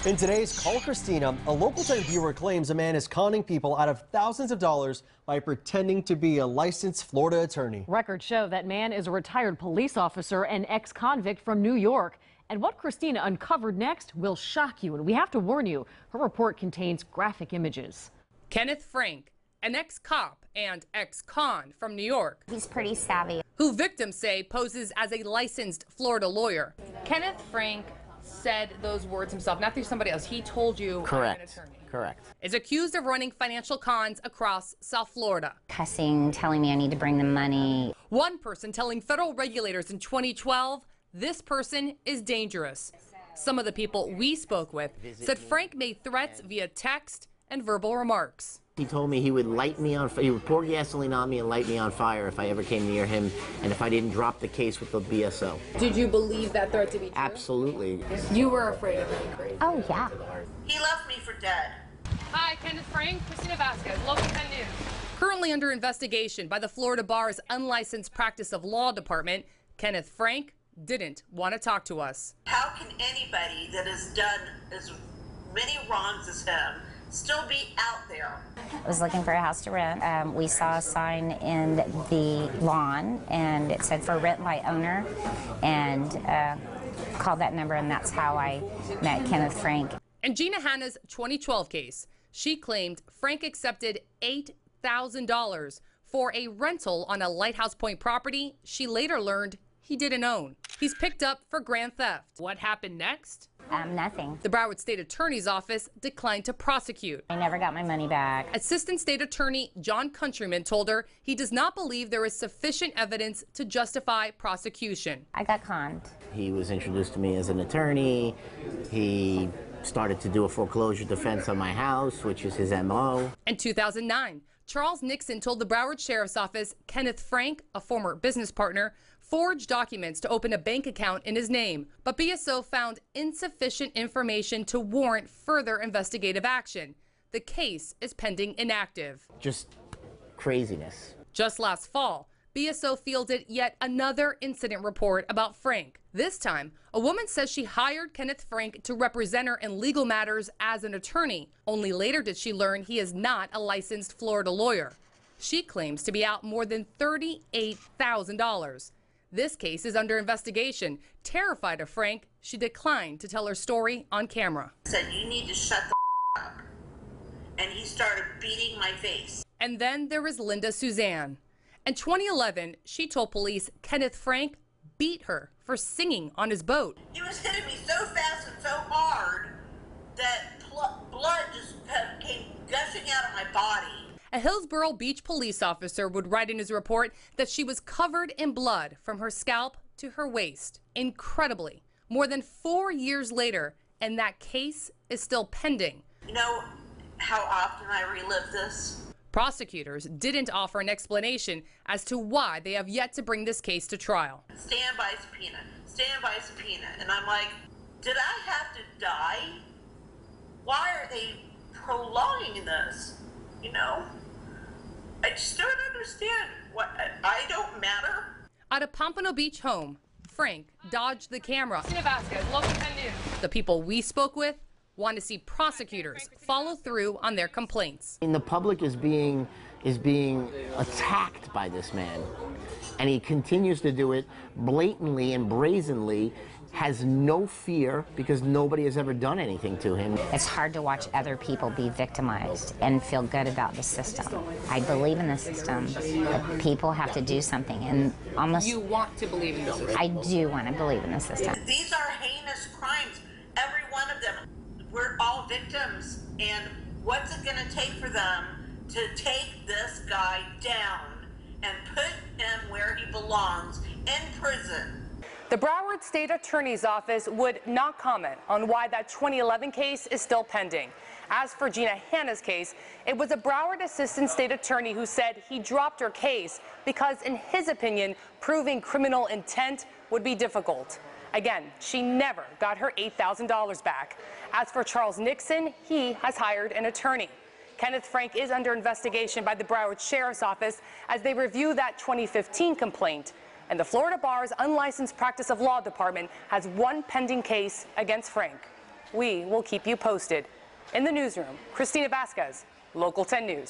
In today's Call Christina, a Local 10 viewer claims a man is conning people out of thousands of dollars by pretending to be a licensed Florida attorney. Records show that man is a retired police officer and ex-convict from New York. And what Christina uncovered next will shock you. And we have to warn you, her report contains graphic images. Kenneth Frank, an ex-cop and ex-con from New York. He's pretty savvy. Who victims say poses as a licensed Florida lawyer. Kenneth Frank said those words himself, not through somebody else. He told you. Correct. I'm an attorney. Correct. Is accused of running financial cons across South Florida. Cussing, telling me I need to bring them money. One person telling federal regulators in 2012, this person is dangerous. Some of the people we spoke with said Frank made threats via text and verbal remarks. He told me he would light me on fire. He would pour gasoline on me and light me on fire if I ever came near him and if I didn't drop the case with the BSO. Did you believe that threat to be true? Absolutely. You were afraid of him, crazy. Oh, yeah. He left me for dead. Hi, Kenneth Frank, Christina Vasquez, Local 10 News. Currently under investigation by the Florida Bar's Unlicensed Practice of Law Department, Kenneth Frank didn't want to talk to us. How can anybody that has done as many wrongs as him still be out there? I was looking for a house to rent. We saw a sign in the lawn, and it said for rent by owner, and called that number, and that's how I met Kenneth Frank. In Gina Hanna's 2012 case, she claimed Frank accepted $8,000 for a rental on a Lighthouse Point property she later learned he didn't own. He's picked up for grand theft. What happened next? Nothing. The Broward State Attorney's Office declined to prosecute. I never got my money back. Assistant State Attorney John Countryman told her he does not believe there is sufficient evidence to justify prosecution. I got conned. He was introduced to me as an attorney. He started to do a foreclosure defense on my house, which is his MO. In 2009, Charles Nixon told the Broward Sheriff's Office Kenneth Frank, a former business partner, forged documents to open a bank account in his name, but BSO found insufficient information to warrant further investigative action. The case is pending inactive. Just craziness. Just last fall, BSO fielded yet another incident report about Frank. This time, a woman says she hired Kenneth Frank to represent her in legal matters as an attorney. Only later did she learn he is not a licensed Florida lawyer. She claims to be out more than $38,000. This case is under investigation. Terrified of Frank, she declined to tell her story on camera. Said, you need to shut the up. And he started beating my face. And then there is Linda Suzanne. In 2011, she told police Kenneth Frank beat her for singing on his boat. He was hitting me so fast and so hard that blood just came gushing out of my body. A Hillsborough Beach police officer would write in his report that she was covered in blood from her scalp to her waist. Incredibly, more than 4 years later, and that case is still pending. You know how often I relive this? Prosecutors didn't offer an explanation as to why they have yet to bring this case to trial. Stand by subpoena, stand by subpoena. And I'm like, did I have to die? Why are they prolonging this? You know? I just don't understand. What, I don't matter? At a Pompano Beach home, Frank dodged the camera. Christina Vasquez, Local 10 News. The people we spoke with want to see prosecutors follow through on their complaints. And the public is being attacked by this man, and he continues to do it blatantly and brazenly, has no fear because nobody has ever done anything to him. It's hard to watch other people be victimized and feel good about the system. I believe in the system, but people have to do something, and almost... You want to believe in the system? I do want to believe in the system. These are heinous crimes, every one of them. We're all victims, and what's it going to take for them to take this guy down and put him where he belongs, in prison? The Broward State Attorney's Office would not comment on why that 2011 case is still pending. As for Gina Hanna's case, it was a Broward Assistant State Attorney who said he dropped her case because, in his opinion, proving criminal intent would be difficult. Again, she never got her $8,000 back. As for Charles Nixon, he has hired an attorney. Kenneth Frank is under investigation by the Broward Sheriff's Office as they review that 2015 complaint. And the Florida Bar's Unlicensed Practice of Law Department has one pending case against Frank. we will keep you posted. In the newsroom, Christina Vasquez, Local 10 News.